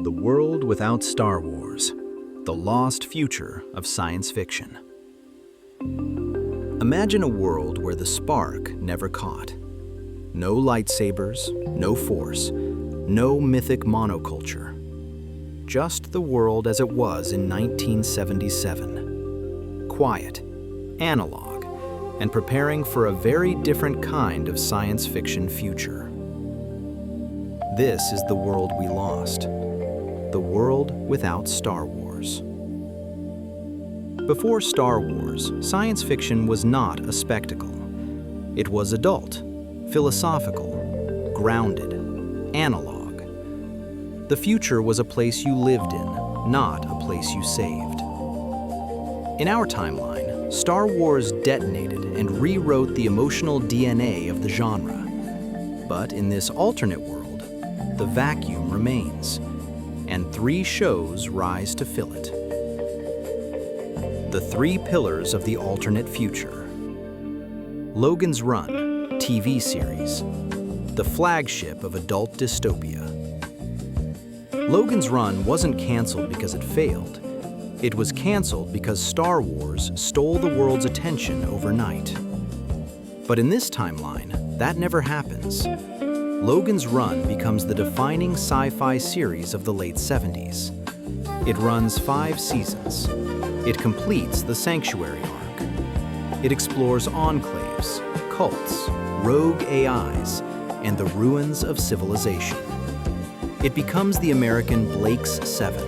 The world without Star Wars, the lost future of science fiction. Imagine a world where the spark never caught. No lightsabers, no force, no mythic monoculture. Just the world as it was in 1977. Quiet, analog, and preparing for a very different kind of science fiction future. This is the world we lost. The world without Star Wars. Before Star Wars, science fiction was not a spectacle. It was adult, philosophical, grounded, analog. The future was a place you lived in, not a place you saved. In our timeline, Star Wars detonated and rewrote the emotional DNA of the genre. But in this alternate world, the vacuum remains, and 3 shows rise to fill it. The 3 pillars of the alternate future. Logan's Run, TV series, the flagship of adult dystopia. Logan's Run wasn't canceled because it failed. It was canceled because Star Wars stole the world's attention overnight. But in this timeline, that never happens. Logan's Run becomes the defining sci-fi series of the late 70s. It runs 5 seasons. It completes the Sanctuary arc. It explores enclaves, cults, rogue AIs, and the ruins of civilization. It becomes the American Blake's 7,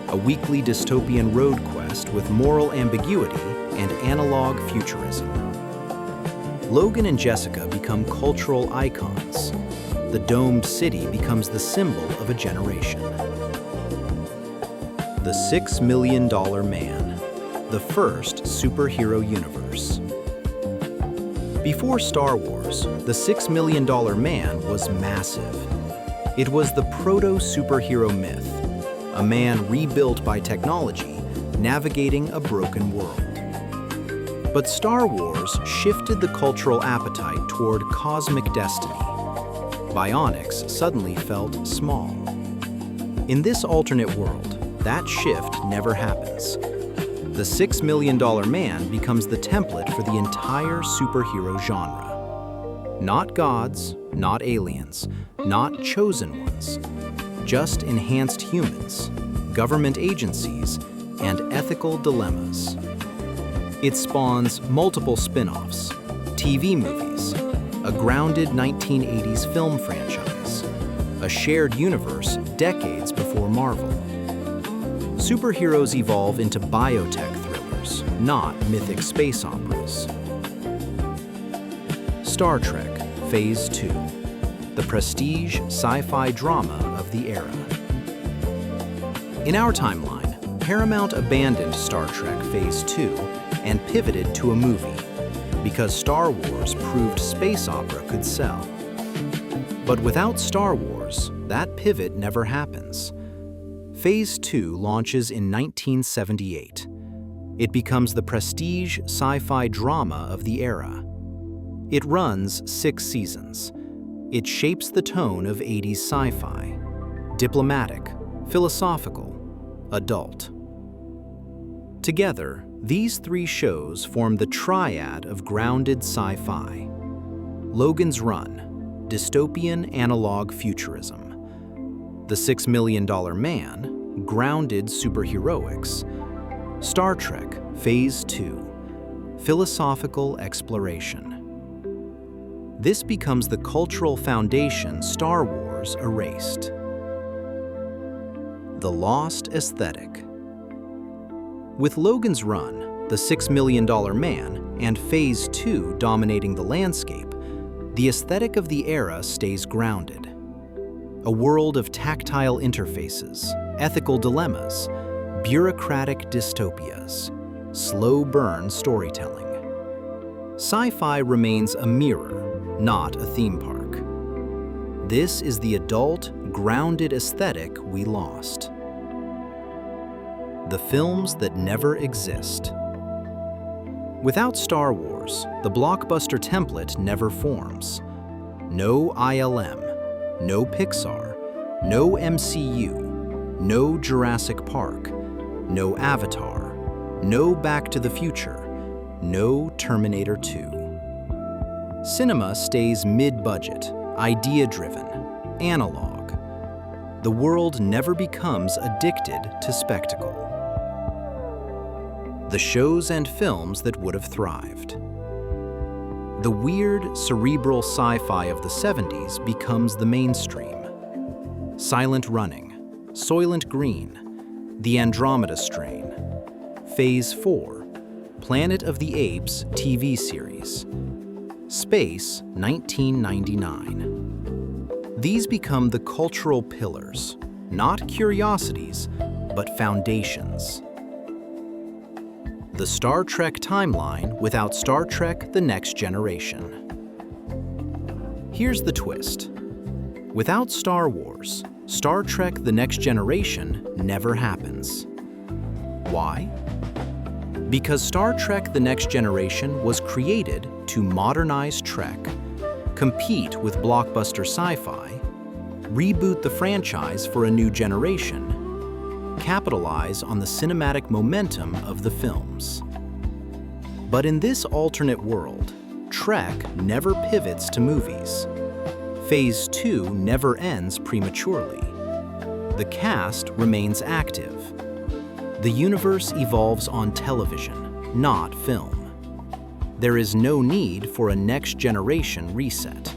a weekly dystopian road quest with moral ambiguity and analog futurism. Logan and Jessica become cultural icons. The domed city becomes the symbol of a generation. The $6 Million Man, the first superhero universe. Before Star Wars, the $6 Million Man was massive. It was the proto-superhero myth, a man rebuilt by technology, navigating a broken world. But Star Wars shifted the cultural appetite toward cosmic destiny. Bionics suddenly felt small. In this alternate world, that shift never happens. The $6 Million Man becomes the template for the entire superhero genre. Not gods, not aliens, not chosen ones, just enhanced humans, government agencies, and ethical dilemmas. It spawns multiple spin-offs, TV movies, a grounded 1980s film franchise, a shared universe decades before Marvel. Superheroes evolve into biotech thrillers, not mythic space operas. Star Trek Phase 2, the prestige sci-fi drama of the era. In our timeline, Paramount abandoned Star Trek Phase 2 and pivoted to a movie, because Star Wars proved space opera could sell. But without Star Wars, that pivot never happens. Phase 2 launches in 1978. It becomes the prestige sci-fi drama of the era. It runs 6 seasons. It shapes the tone of 80s sci-fi. Diplomatic, philosophical, adult. Together, these 3 shows form the triad of grounded sci-fi. Logan's Run, dystopian analog futurism. The $6 Million Man, grounded superheroics. Star Trek Phase 2, philosophical exploration. This becomes the cultural foundation Star Wars erased. The lost aesthetic. With Logan's Run, the $6 Million Man, and Phase 2 dominating the landscape, the aesthetic of the era stays grounded. A world of tactile interfaces, ethical dilemmas, bureaucratic dystopias, slow burn storytelling. Sci-fi remains a mirror, not a theme park. This is the adult, grounded aesthetic we lost. The films that never exist. Without Star Wars, the blockbuster template never forms. No ILM, no Pixar, no MCU, No Jurassic Park, no Avatar, no Back to the Future, no Terminator 2. Cinema stays mid-budget, idea-driven, analog. The world never becomes addicted to spectacle. The shows and films that would have thrived. The weird, cerebral sci-fi of the 70s becomes the mainstream. Silent Running, Soylent Green, The Andromeda Strain, Phase 4, Planet of the Apes TV series, Space 1999. These become the cultural pillars, not curiosities, but foundations. The Star Trek timeline without Star Trek: The Next Generation. Here's the twist. Without Star Wars, Star Trek: The Next Generation never happens. Why? Because Star Trek: The Next Generation was created to modernize Trek, compete with blockbuster sci-fi, reboot the franchise for a new generation, capitalize on the cinematic momentum of the films. But in this alternate world, Trek never pivots to movies. Phase 2 never ends prematurely. The cast remains active. The universe evolves on television, not film. There is no need for a next-generation reset.